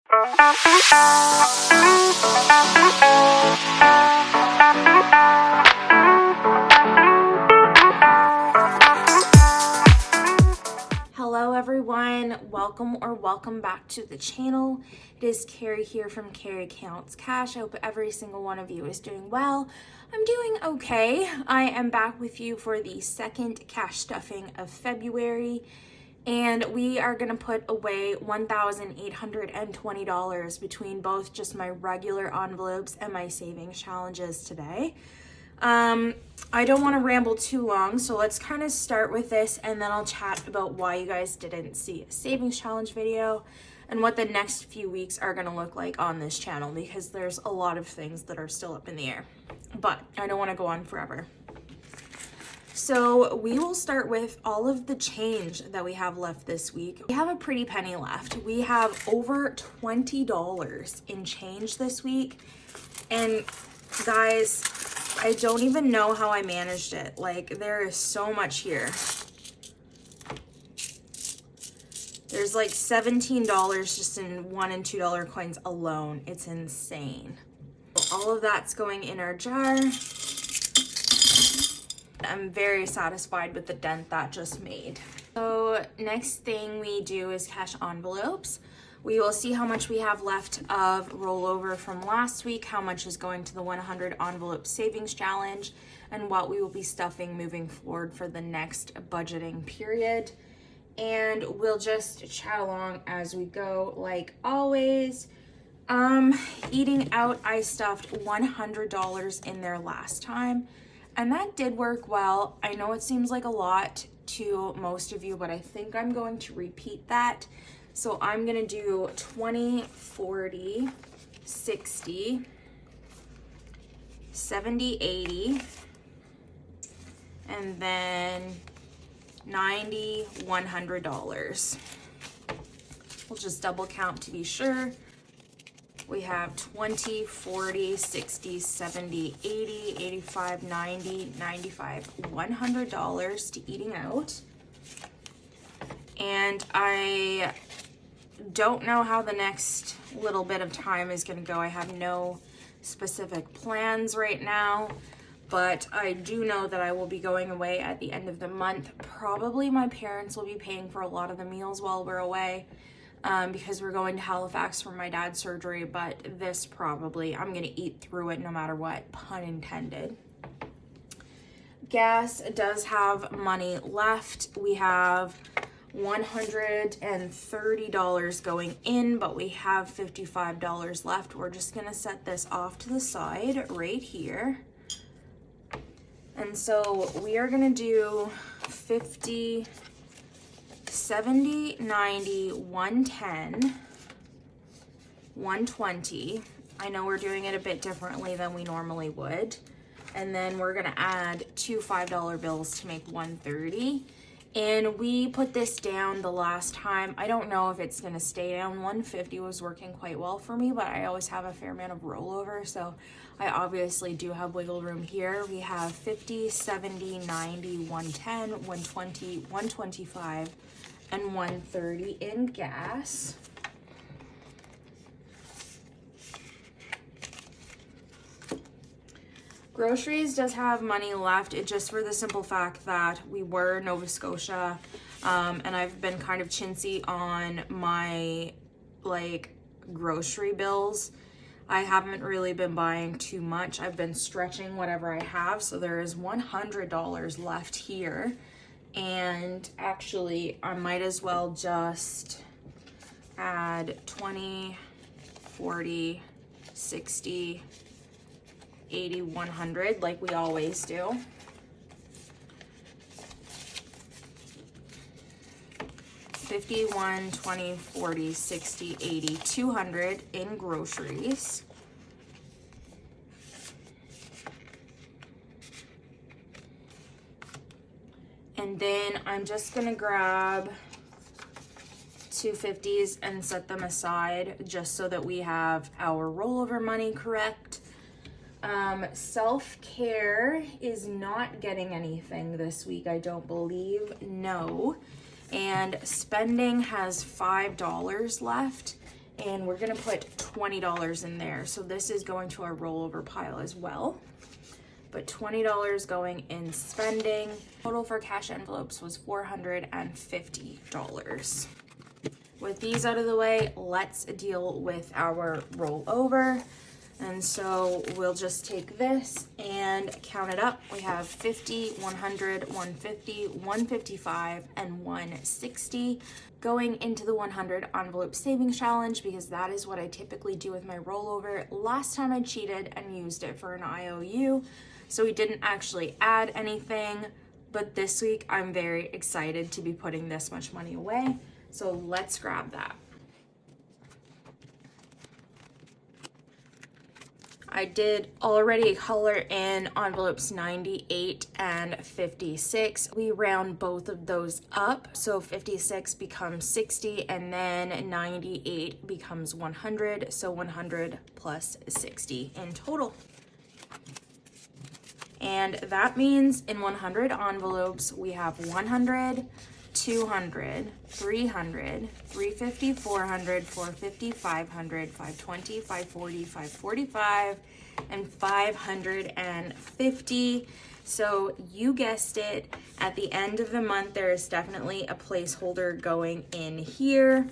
Hello everyone, welcome back to the channel. It is Carrie here from Carrie Counts Cash. I hope every single one of you is doing well. I'm doing okay. I am back with you for the second cash stuffing of February, and we are going to put away $1,820 between both just my regular envelopes and my savings challenges today. I don't want to ramble too long, so let's kind of start with this, and then I'll chat about why you guys didn't see a savings challenge video and what the next few weeks are going to look like on this channel, because there's a lot of things that are still up in the air, but I don't want to go on forever. So we will start with all of the change that we have left this week. We have a pretty penny left. We have over $20 in change this week, and guys, I don't even know how I managed it. Like, there is so much here. There's like $17 just in $1 and $2 coins alone. It's insane. All of that's going in our jar. I'm very satisfied with the dent that just made. So next thing we do is cash envelopes. We will see how much we have left of rollover from last week, how much is going to the 100 envelope savings challenge, and what we will be stuffing moving forward for the next budgeting period. And we'll just chat along as we go, like always. Eating out, I stuffed $100 in there last time, and that did work well. I know it seems like a lot to most of you, but I think I'm going to repeat that. So I'm gonna do 20, 40, 60, 70, 80, and then 90, $100. We'll just double count to be sure. We have 20, 40, 60, 70, 80, 85, 90, 95, $100 to eating out. And I don't know how the next little bit of time is going to go. I have no specific plans right now, but I do know that I will be going away at the end of the month. Probably my parents will be paying for a lot of the meals while we're away, because we're going to Halifax for my dad's surgery, but this probably, I'm going to eat through it no matter what, pun intended. Gas does have money left. We have $130 going in, but we have $55 left. We're just gonna set this off to the side right here. And so we are gonna do 50, 70, 90, 110, 120. I know we're doing it a bit differently than we normally would. And then we're gonna add two $5 bills to make 130. And we put this down the last time. I don't know if it's gonna stay down. 150 was working quite well for me, but I always have a fair amount of rollover, so I obviously do have wiggle room here. We have 50, 70, 90, 110, 120, 125, and 130 in gas. Groceries does have money left, it just for the simple fact that we were in Nova Scotia, and I've been kind of chintzy on my grocery bills. I haven't really been buying too much. I've been stretching whatever I have, so there is $100 left here. And actually, I might as well just add 20, 40, 60, 80, 100 like we always do. $51, 20, 40, 60, 80, 200 in groceries. And then I'm just gonna grab two 50s and set them aside just so that we have our rollover money correct. Self-care is not getting anything this week, I don't believe. No. And spending has $5 left. and we're gonna put $20 in there. So this is going to our rollover pile as well. But $20 going in spending. Total for cash envelopes was $450. With these out of the way, let's deal with our rollover. And so we'll just take this and count it up. We have 50, 100, 150, 155, and 160 going into the 100 envelope savings challenge, because that is what I typically do with my rollover. Last time I cheated and used it for an IOU, so we didn't actually add anything, but this week I'm very excited to be putting this much money away. So let's grab that. I did already color in envelopes 98 and 56. We round both of those up. So 56 becomes 60 and then 98 becomes 100. So 100 plus 60 in total. And that means in 100 envelopes, we have 100, 200, 300, 350, 400, 450, 500, 520, 540, 545, and 550. So you guessed it, at the end of the month, there is definitely a placeholder going in here,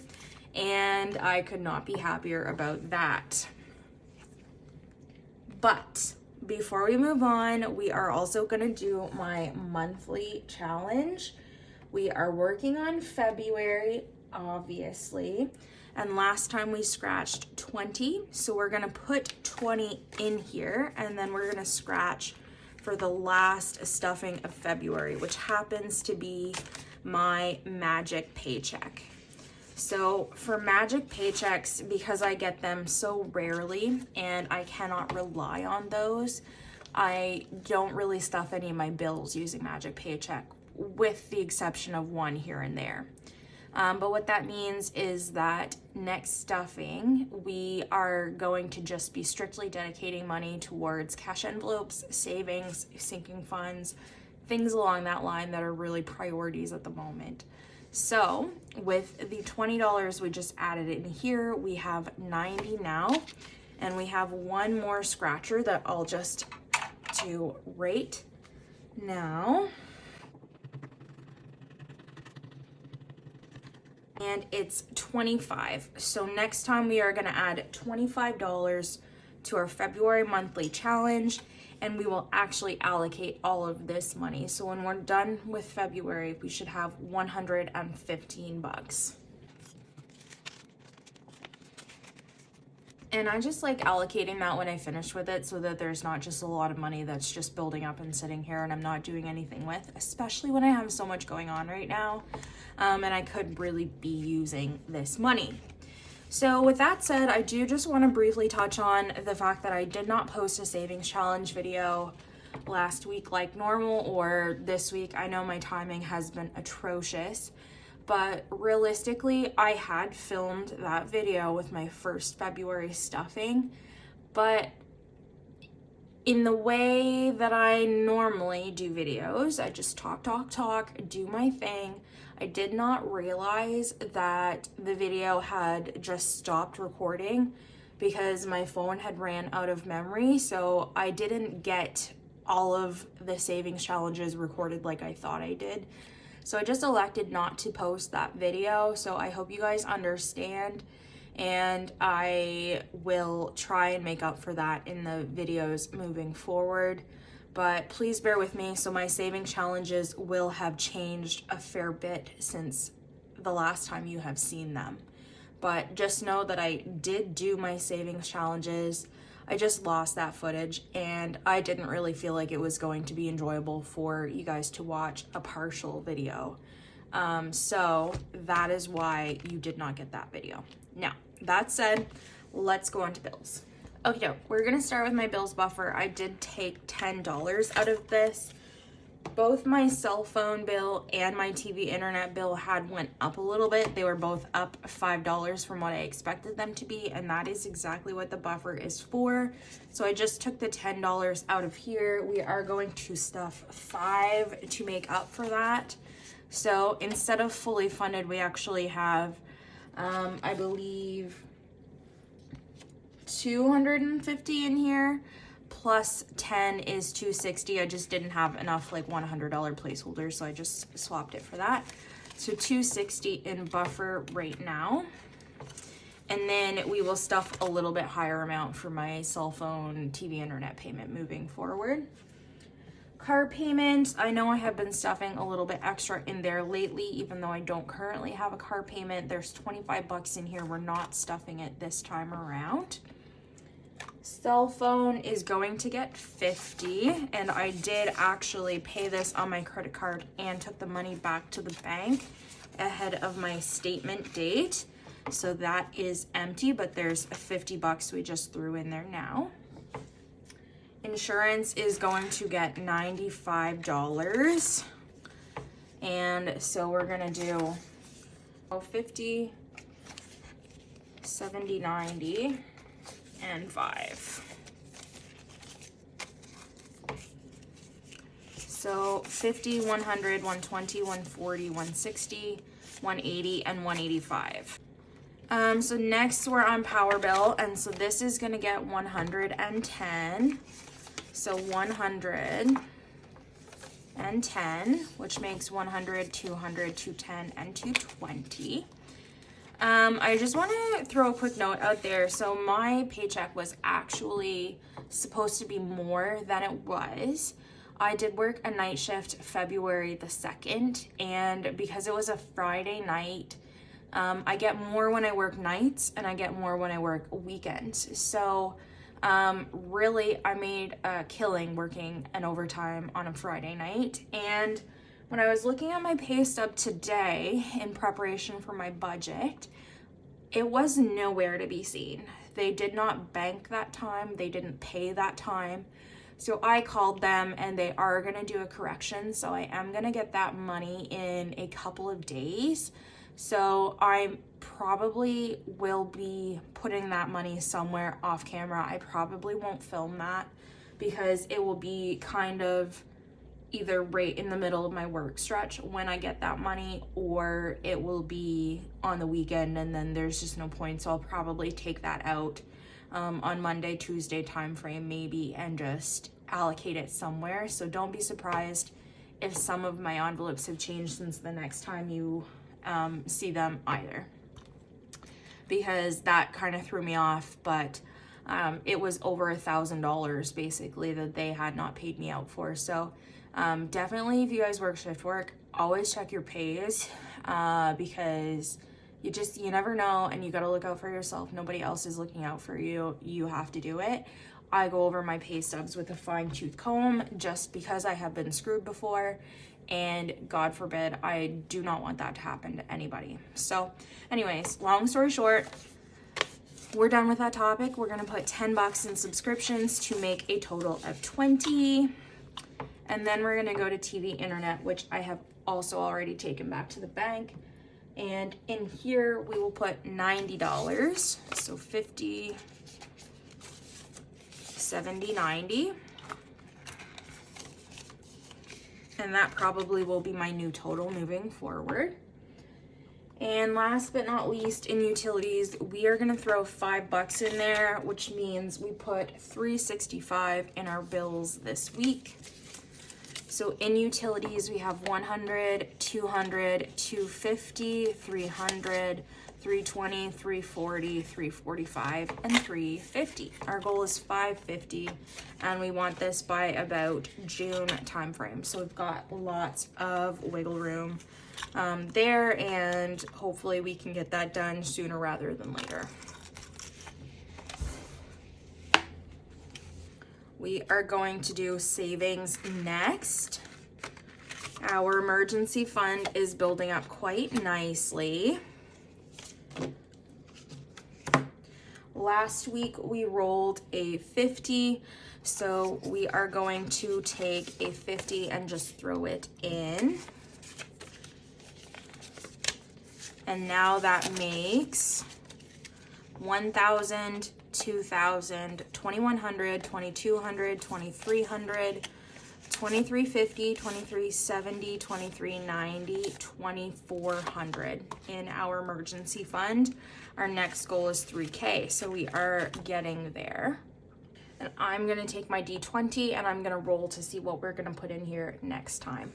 and I could not be happier about that. But before we move on, we are also gonna do my monthly challenge. We are working on February, obviously, and last time we scratched 20, so we're gonna put 20 in here, and then we're gonna scratch for the last stuffing of February, which happens to be my magic paycheck. So for magic paychecks, because I get them so rarely and I cannot rely on those, I don't really stuff any of my bills using magic paycheck, with the exception of one here and there. But what that means is that next stuffing, we are going to just be strictly dedicating money towards cash envelopes, savings, sinking funds, things along that line that are really priorities at the moment. So with the $20 we just added in here, we have 90 now, and we have one more scratcher that I'll just do right now. And it's 25. So next time we are gonna add $25 to our February monthly challenge, and we will actually allocate all of this money. So when we're done with February, we should have 115 bucks. And I just like allocating that when I finish with it, so that there's not just a lot of money that's just building up and sitting here and I'm not doing anything with, especially when I have so much going on right now. And I could really be using this money. So with that said, I do just want to briefly touch on the fact that I did not post a savings challenge video last week like normal, or this week. I know my timing has been atrocious, but realistically, I had filmed that video with my first February stuffing, but in the way that I normally do videos, I just talk, do my thing. I did not realize that the video had just stopped recording because my phone had ran out of memory, so I didn't get all of the savings challenges recorded like I thought I did. So I just elected not to post that video, so I hope you guys understand, and I will try and make up for that in the videos moving forward. But please bear with me. So my saving challenges will have changed a fair bit since the last time you have seen them. But just know that I did do my savings challenges. I just lost that footage, and I didn't really feel like it was going to be enjoyable for you guys to watch a partial video. So that is why you did not get that video. Now, that said, let's go on to bills. Okay, we're gonna start with my bills buffer. I did take $10 out of this. Both my cell phone bill and my TV internet bill had went up a little bit. They were both up $5 from what I expected them to be, and that is exactly what the buffer is for. So I just took the $10 out of here. We are going to stuff $5 to make up for that. So instead of fully funded, we actually have, I believe, 250 in here, plus 10 is 260. I just didn't have enough like $100 placeholders, so I just swapped it for that. So 260 in buffer right now. And then we will stuff a little bit higher amount for my cell phone, TV, internet payment moving forward. Car payments, I know I have been stuffing a little bit extra in there lately, even though I don't currently have a car payment. There's 25 bucks in here. We're not stuffing it this time around. Cell phone is going to get 50, and I did actually pay this on my credit card and took the money back to the bank ahead of my statement date. So that is empty, but there's 50 bucks we just threw in there now. Insurance is going to get $95. And so we're gonna do 50, 70, 90, and 5. So 50, 100, 120, 140, 160, 180, and 185. So next we're on power bill, and so this is gonna get 110. So 110, which makes 100, 200, 210, and 220. I just want to throw a quick note out there. So my paycheck was actually supposed to be more than it was. I did work a night shift February the 2nd, and because it was a Friday night, I get more when I work nights and I get more when I work weekends. So really I made a killing working an overtime on a Friday night. And when I was looking at my pay stub today in preparation for my budget, it was nowhere to be seen. They did not bank that time. They didn't pay that time. So I called them and they are going to do a correction. So I am going to get that money in a couple of days. So I probably will be putting that money somewhere off camera. I probably won't film that because it will be kind of either right in the middle of my work stretch when I get that money, or it will be on the weekend and then there's just no point. So I'll probably take that out on Monday, Tuesday time frame maybe, and just allocate it somewhere. So don't be surprised if some of my envelopes have changed since the next time you see them either, because that kind of threw me off. But it was over $1,000 basically that they had not paid me out for. So definitely, if you guys work shift work, always check your pays, because you never know, and you got to look out for yourself. Nobody else is looking out for you. You have to do it. I go over my pay stubs with a fine-tooth comb just because I have been screwed before, and God forbid, I do not want that to happen to anybody. So anyways, long story short, we're done with that topic. We're gonna put 10 bucks in subscriptions to make a total of 20. And then we're gonna go to TV internet, which I have also already taken back to the bank. And in here, we will put $90. So 50, 70, 90. And that probably will be my new total moving forward. And last but not least, in utilities, we are gonna throw 5 bucks in there, which means we put $365 in our bills this week. So in utilities, we have 100, 200, 250, 300, 320, 340, 345, and 350. Our goal is 550, and we want this by about June timeframe. So we've got lots of wiggle room there, and hopefully we can get that done sooner rather than later. We are going to do savings next. Our emergency fund is building up quite nicely. Last week we rolled a 50, so we are going to take a 50 and just throw it in. And now that makes 1,000, 2,000, 2,100, 2,200, 2,300, $2,350, $2,370, $2,390, $2,400 in our emergency fund. Our next goal is $3K, so we are getting there. And I'm gonna take my D20 and I'm gonna roll to see what we're gonna put in here next time.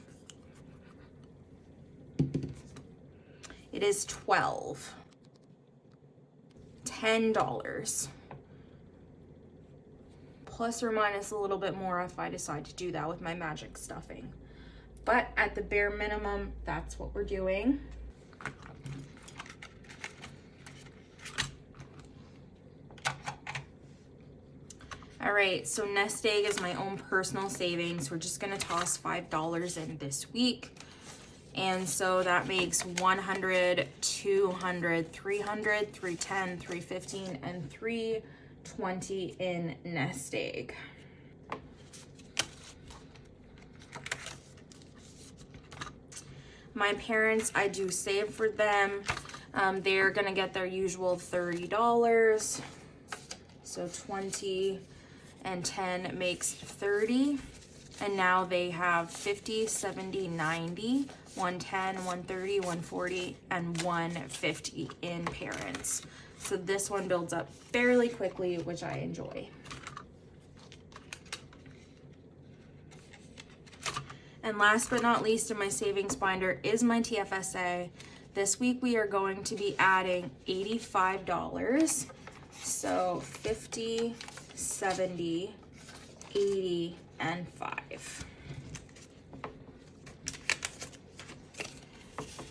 It is 12. $10. Plus or minus a little bit more if I decide to do that with my magic stuffing. But at the bare minimum, that's what we're doing. All right, so nest egg is my own personal savings. We're just gonna toss $5 in this week. And so that makes 100, 200, 300, 310, 315, and 320 in nest egg. My parents, I do save for them. They're gonna get their usual $30. So 20 and 10 makes 30. And now they have 50, 70, 90, 110, 130, 140, and 150 in parents. So this one builds up fairly quickly, which I enjoy. And last but not least in my savings binder is my TFSA. This week we are going to be adding $85. So 50, 70, 80, and 5.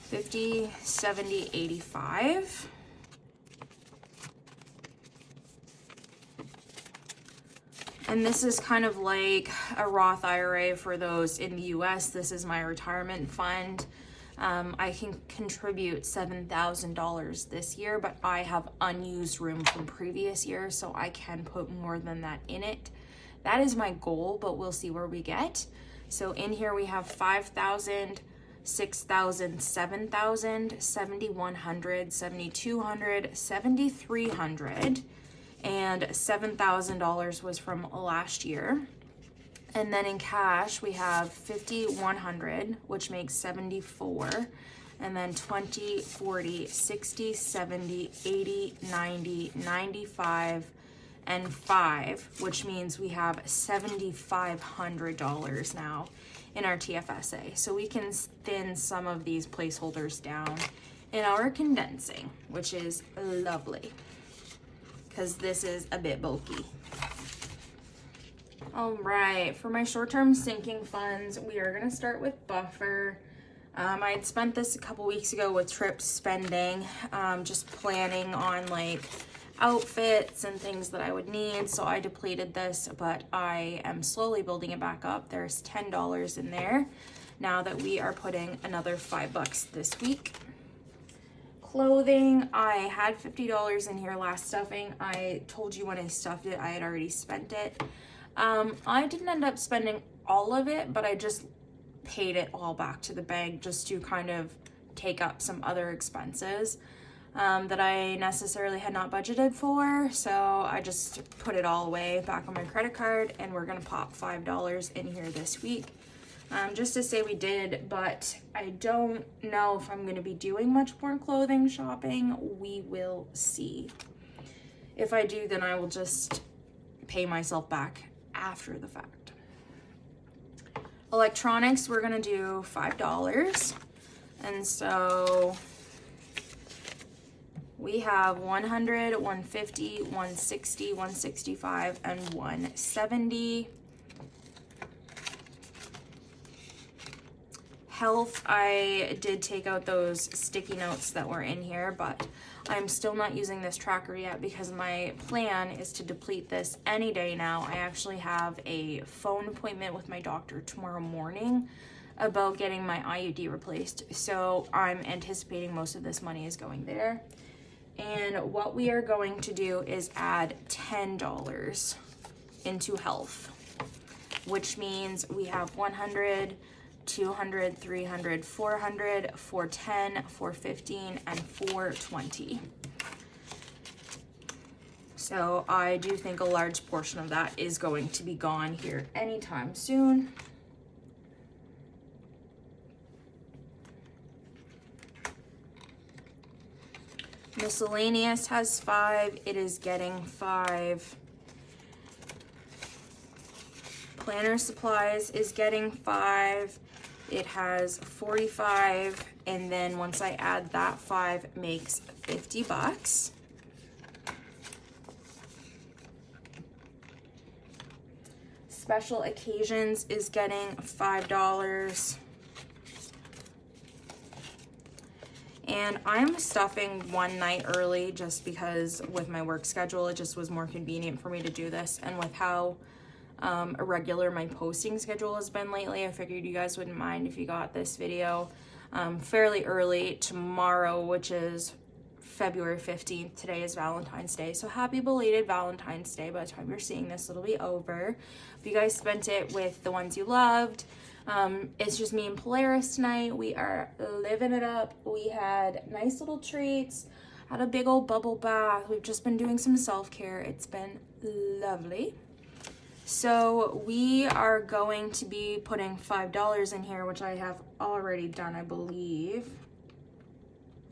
50, 70, 85. And this is kind of like a Roth IRA for those in the US. This is my retirement fund. I can contribute $7,000 this year, but I have unused room from previous years, so I can put more than that in it. That is my goal, but we'll see where we get. So in here we have 5,000, 6,000, 7,000, 7,100, 7,200, 7,300, and $7,000 was from last year. And then in cash, we have 5,100, which makes 74, and then 20, 40, 60, 70, 80, 90, 95, and 5, which means we have $7,500 now in our TFSA. So we can thin some of these placeholders down in our condensing, which is lovely, because this is a bit bulky. All right, for my short-term sinking funds, we are gonna start with buffer. I had spent this a couple weeks ago with trip spending, just planning on like outfits and things that I would need. So I depleted this, but I am slowly building it back up. There's $10 in there now that we are putting another $5 this week. Clothing, I had $50 in here last stuffing. I told you when I stuffed it, I had already spent it. I didn't end up spending all of it, but I just paid it all back to the bank just to kind of take up some other expenses that I necessarily had not budgeted for. So I just put it all away back on my credit card, and we're gonna pop $5 in here this week. Just to say we did, but I don't know if I'm gonna be doing much more clothing shopping. We will see. If I do, then I will just pay myself back after the fact. Electronics, we're gonna do $5. And so we have 100, 150, 160, 165, and 170. Health, I did take out those sticky notes that were in here, but I'm still not using this tracker yet because my plan is to deplete this any day now. I actually have a phone appointment with my doctor tomorrow morning about getting my IUD replaced. So I'm anticipating most of this money is going there. And what we are going to do is add $10 into health, which means we have 100, 200, 300, 400, 410, 415, and 420. So I do think a large portion of that is going to be gone here anytime soon. Miscellaneous has 5. It is getting 5. Planner supplies is getting 5. It has 45. And then once I add that 5, it makes $50. Special occasions is getting $5. And I'm stuffing one night early just because with my work schedule, it just was more convenient for me to do this. And with how irregular my posting schedule has been lately, I figured you guys wouldn't mind if you got this video fairly early tomorrow, which is February 15th. Today is Valentine's Day. So happy belated Valentine's Day. By the time you're seeing this, it'll be over. If you guys spent it with the ones you loved, it's just me and Polaris tonight. We are living it up. We had nice little treats, had a big old bubble bath. We've just been doing some self-care. It's been lovely. So we are going to be putting $5 in here, which I have already done, I believe.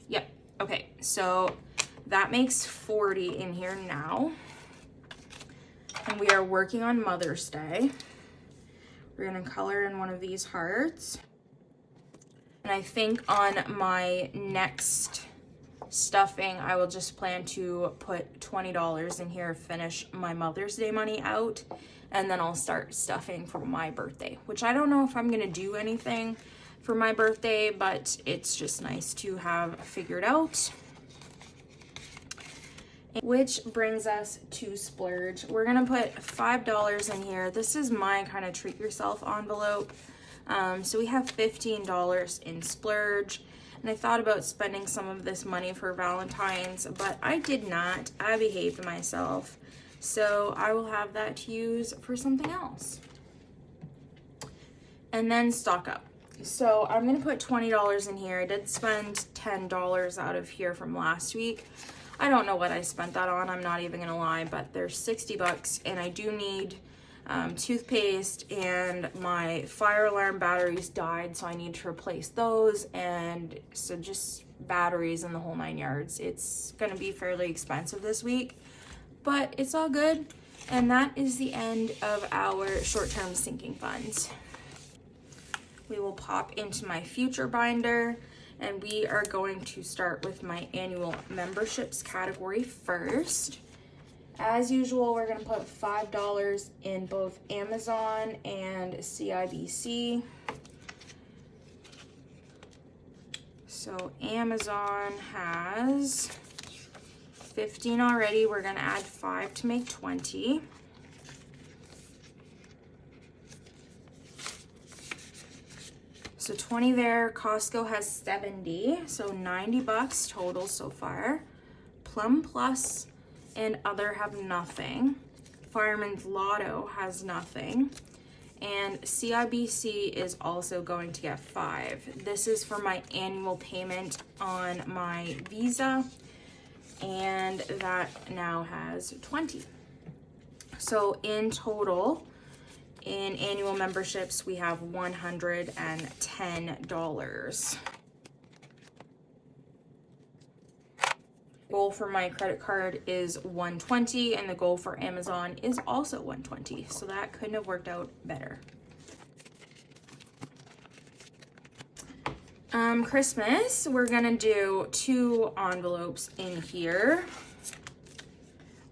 Yep. Okay, so that makes 40 in here now. And we are working on Mother's Day. We're gonna color in one of these hearts. And I think on my next stuffing, I will just plan to put $20 in here, finish my Mother's Day money out, and then I'll start stuffing for my birthday, which I don't know if I'm gonna do anything for my birthday, but it's just nice to have figured out. Which brings us to splurge. We're gonna put $5 in here. This is my kind of treat yourself envelope. So we have $15 in splurge. And I thought about spending some of this money for Valentine's, but I did not. I behaved myself. So I will have that to use for something else. And then stock up. So I'm gonna put $20 in here. I did spend $10 out of here from last week. I don't know what I spent that on, I'm not even gonna lie, but there's $60 and I do need toothpaste, and my fire alarm batteries died, so I need to replace those, and so just batteries and the whole 9 yards. It's gonna be fairly expensive this week, but it's all good. And that is the end of our short-term sinking funds. We will pop into my future binder, and we are going to start with my annual memberships category first. As usual, we're gonna put $5 in both Amazon and CIBC. So Amazon has 15 already. We're gonna add 5 to make 20. So 20 there. Costco has 70, so $90 total so far. Plum Plus and other have nothing. Fireman's Lotto has nothing. And CIBC is also going to get 5. This is for my annual payment on my Visa, and that now has 20. So in total, in annual memberships, we have $110. Goal for my credit card is $120, and the goal for Amazon is also $120. So that couldn't have worked out better. Christmas, we're gonna do 2 envelopes in here.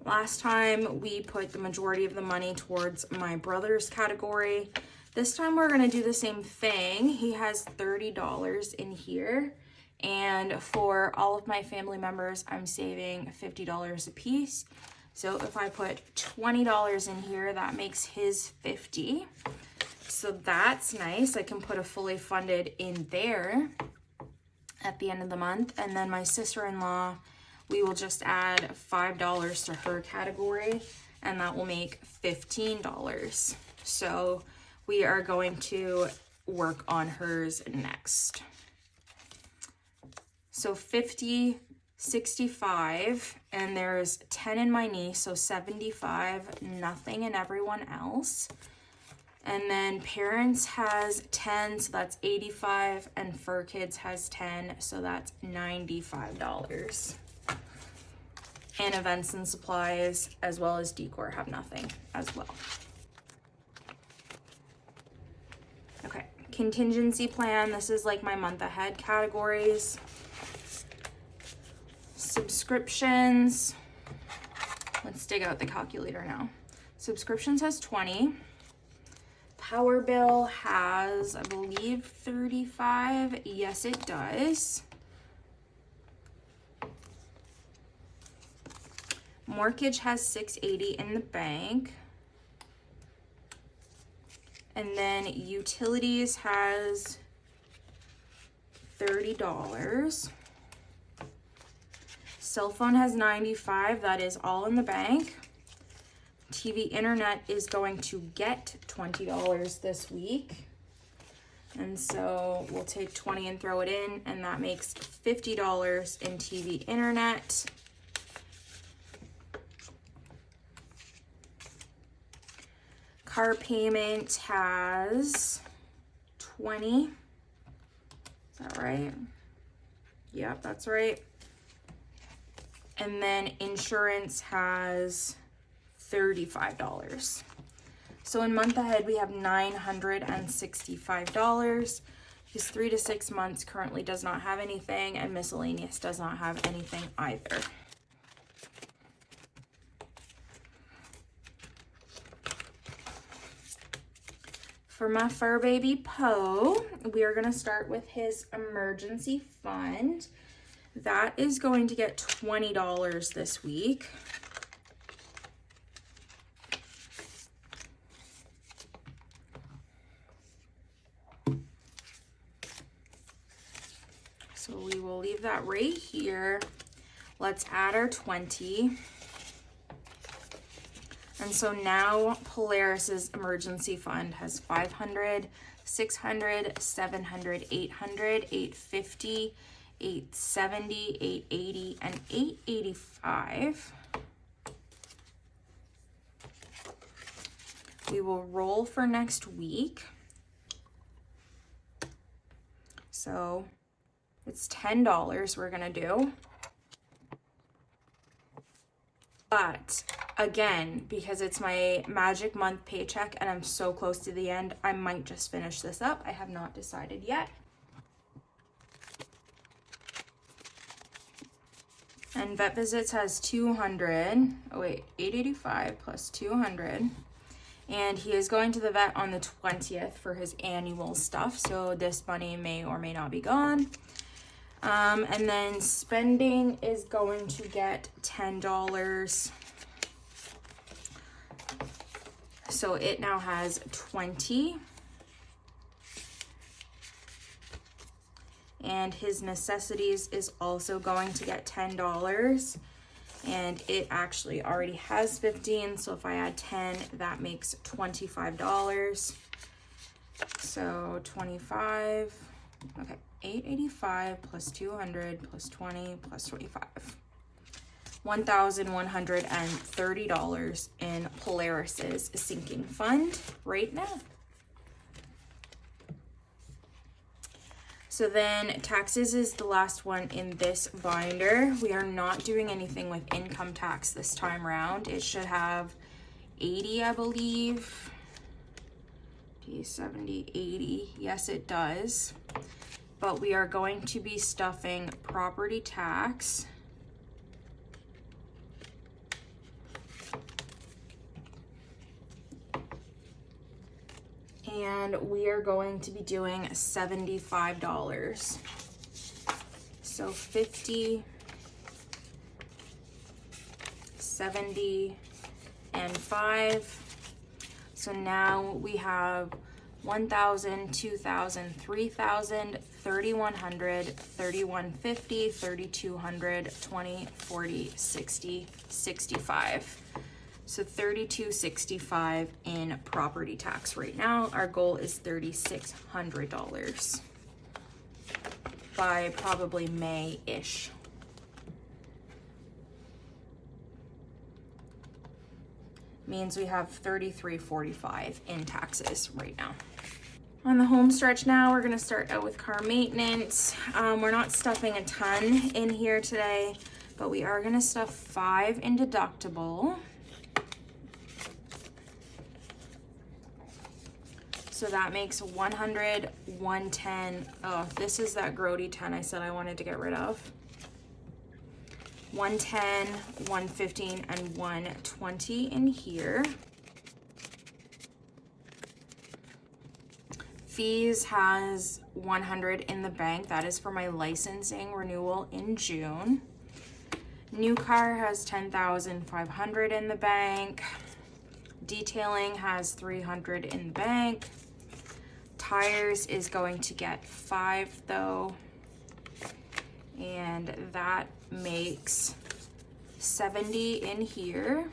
Last time we put the majority of the money towards my brother's category. This time we're gonna do the same thing. He has $30 in here. And for all of my family members, I'm saving $50 a piece. So if I put $20 in here, that makes his 50. So that's nice. I can put a fully funded in there at the end of the month. And then my sister-in-law, we will just add $5 to her category, and that will make $15. So we are going to work on hers next. So 50, 65, and there's 10 in my niece, so 75, nothing in everyone else. And then parents has 10, so that's 85, and Fur Kids has 10, so that's $95. And events and supplies, as well as decor, have nothing as well. Okay, contingency plan. This is like my month ahead categories. Subscriptions. Let's dig out the calculator now. Subscriptions has 20. Power bill has, I believe, 35. Yes, it does. Mortgage has $680 in the bank. And then utilities has $30. Cell phone has $95. That is all in the bank. TV internet is going to get $20 this week. And so we'll take 20 and throw it in, and that makes $50 in TV internet. Car payment has 20. Is that right? Yep, that's right. And then insurance has $35. So in month ahead, we have $965. Because 3 to 6 months currently does not have anything, and miscellaneous does not have anything either. For my fur baby Poe, we are going to start with his emergency fund. That is going to get $20 this week. So we will leave that right here. Let's add our 20. And so now Polaris's emergency fund has 500, 600, 700, 800, 850, 870, 880, and 885. We will roll for next week. So it's $10 we're gonna do. But again, because it's my magic month paycheck and I'm so close to the end, I might just finish this up. I have not decided yet. And vet visits has 200. Oh wait, 885 plus 200. And he is going to the vet on the 20th for his annual stuff. So this money may or may not be gone. And then spending is going to get $10. So it now has 20. And his necessities is also going to get $10. And it actually already has 15. So if I add 10, that makes $25. So 25, okay. 885 plus 200 plus 20 plus 25. $1,130 in Polaris's sinking fund right now. So then taxes is the last one in this binder. We are not doing anything with income tax this time around. It should have 80, I believe. 70, 80. Yes, it does. But we are going to be stuffing property tax. And we are going to be doing $75. So 50, 70, and 5. So now we have 1,000, 2,000, 3,000, 3,100, 3,150, 3,200, 20, 40, 60, 65. So $3,265 in property tax right now. Our goal is $3,600 by probably May-ish. Means we have $3,345 in taxes right now. On the home stretch now, we're gonna start out with car maintenance. We're not stuffing a ton in here today but we are gonna stuff 5 in deductible. So that makes 100, 110. Oh, this is that grody 10 I said I wanted to get rid of. 110, 115, and 120 in here. Fees has 100 in the bank. That is for my licensing renewal in June. New car has 10,500 in the bank. Detailing has 300 in the bank. Tires is going to get 5 though. And that makes 70 in here.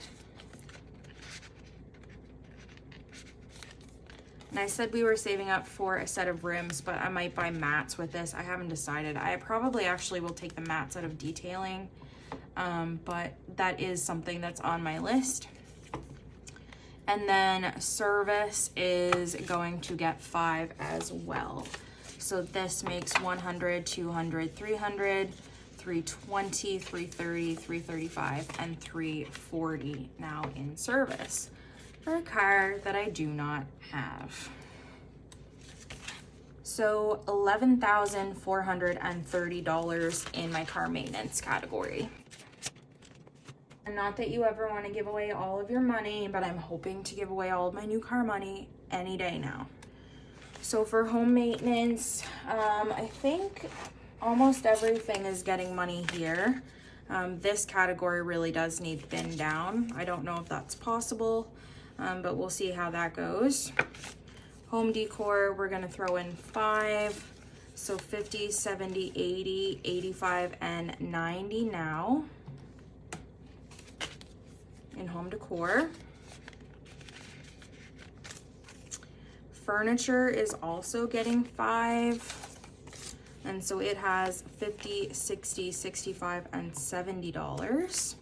And I said we were saving up for a set of rims, but I might buy mats with this. I haven't decided. I probably actually will take the mats out of detailing, but that is something that's on my list. And then service is going to get 5 as well. So this makes 100, 200, 300, 320, 330, 335, and 340 now in service for a car that I do not have. So $11,430 in my car maintenance category. And not that you ever want to give away all of your money, but I'm hoping to give away all of my new car money any day now. So for home maintenance, I think almost everything is getting money here. This category really does need thinned down. I don't know if that's possible, but we'll see how that goes. Home decor, we're gonna throw in 5. So 50, 70, 80, 85, and 90 now in home decor. Furniture is also getting 5, and so it has 50, 60, 65, and $70.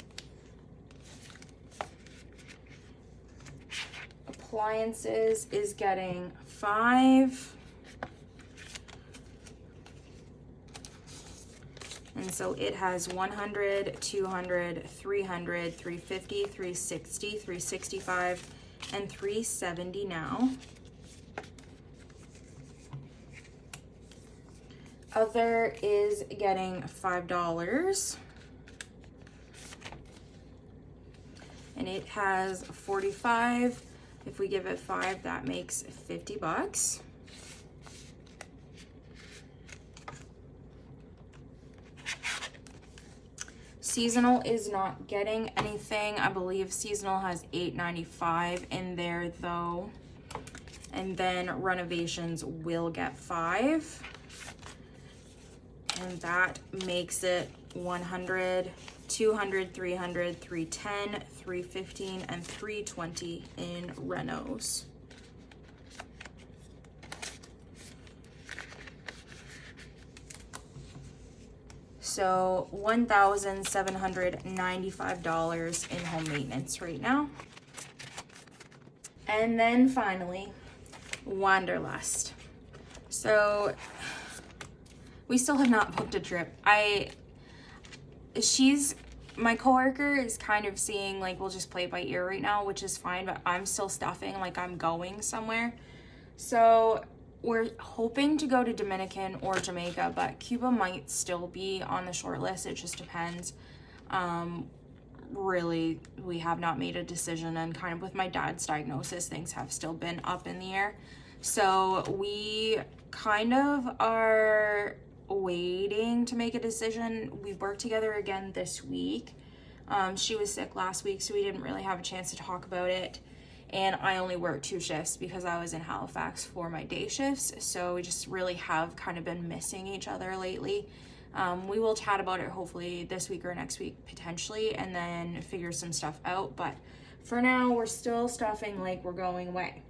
Appliances is getting 5, and so it has 100, 200, 300, 350, 360, 365, and 370 now. Other is getting $5, and it has 45. If we give it 5, that makes $50. Seasonal is not getting anything. I believe seasonal has $8.95 in there though. And then renovations will get 5. And that makes it 100, 200, 300, 310, 315, and 320 in renos. So $1,795 in home maintenance right now. And then finally, Wanderlust. So we still have not booked a trip. My coworker is kind of seeing like we'll just play it by ear right now, which is fine, but I'm still stuffing like I'm going somewhere. So we're hoping to go to Dominican or Jamaica, but Cuba might still be on the short list. It just depends. Really, we have not made a decision, and kind of with my dad's diagnosis, things have still been up in the air. So we kind of are waiting to make a decision. We worked together again this week. She was sick last week, so we didn't really have a chance to talk about it. And I only worked 2 shifts because I was in Halifax for my day shifts. So we just really have kind of been missing each other lately. We will chat about it hopefully this week or next week potentially, and then figure some stuff out. But for now, we're still stuffing like we're going away.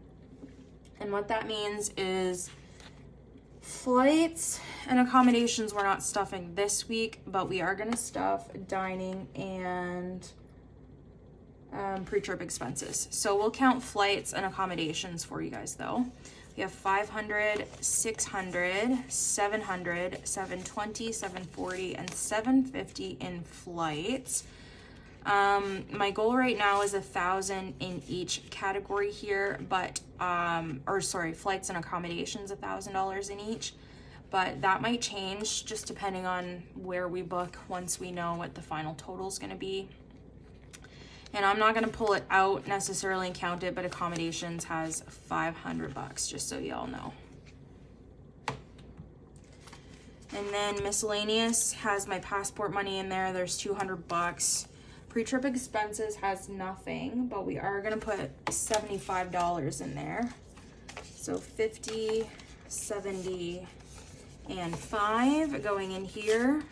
And what that means is flights and accommodations we're not stuffing this week, but we are going to stuff dining and pre-trip expenses. So we'll count flights and accommodations for you guys though. We We have 500, 600, 700, 720, 740, and 750 in flights. My goal right now is 1,000 in each category here, but, flights and accommodations, $1,000 in each, but that might change just depending on where we book once we know what the final total is going to be. And I'm not going to pull it out necessarily and count it, but accommodations has $500, just so y'all know. And then miscellaneous has my passport money in there. There's $200. Pre-trip expenses has nothing, but we are going to put $75 in there. So 50, 70, and 5 going in here.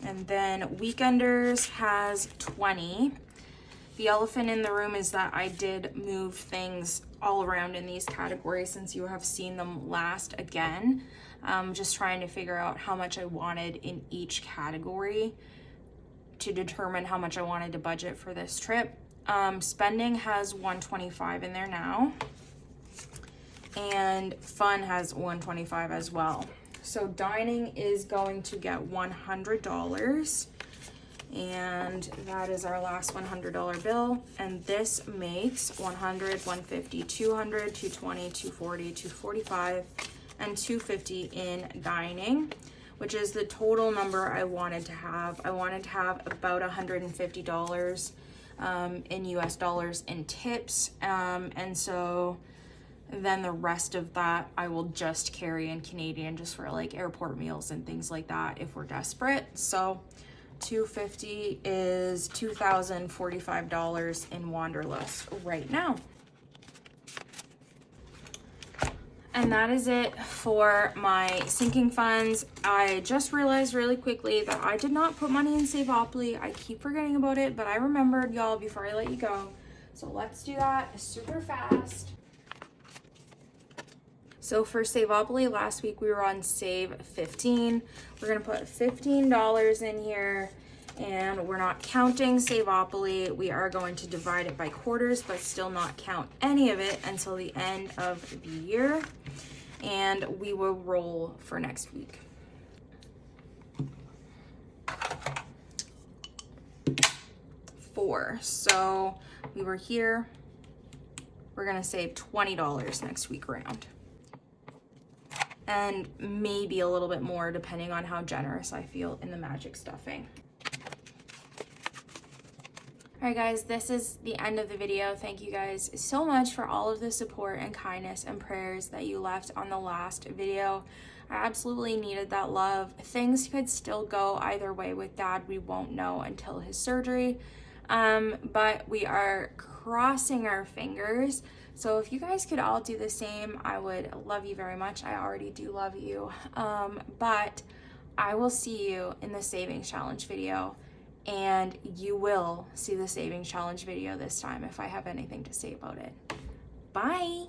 And then weekenders has 20. The elephant in the room is that I did move things all around in these categories since you have seen them last again. Just trying to figure out how much I wanted in each category to determine how much I wanted to budget for this trip. Spending has 125 in there now, and fun has 125 as well. So dining is going to get $100, and that is our last $100 bill. And this makes 100, 150, 200, 220, 240, 245, and 250 in dining, which is the total number I wanted to have. I wanted to have about $150 in US dollars in tips, and so then the rest of that I will just carry in Canadian just for like airport meals and things like that if we're desperate. So $250 is $2,045 in Wanderlust right now. And that is it for my sinking funds. I just realized really quickly that I did not put money in Saveopoly. I keep forgetting about it, but I remembered, y'all, before I let you go. So let's do that super fast. So for Saveopoly, last week we were on Save 15. We're gonna put $15 in here, and we're not counting Saveopoly. We are going to divide it by quarters, but still not count any of it until the end of the year. And we will roll for next week. Four. So we were here. We're gonna save $20 next week around. And maybe a little bit more depending on how generous I feel in the magic stuffing. All right, guys, this is the end of the video. Thank you guys so much for all of the support and kindness and prayers that you left on the last video. I absolutely needed that love. Things could still go either way with Dad. We won't know until his surgery, but we are crossing our fingers. So if you guys could all do the same, I would love you very much. I already do love you. But I will see you in the savings challenge video, and you will see the savings challenge video this time if I have anything to say about it. Bye.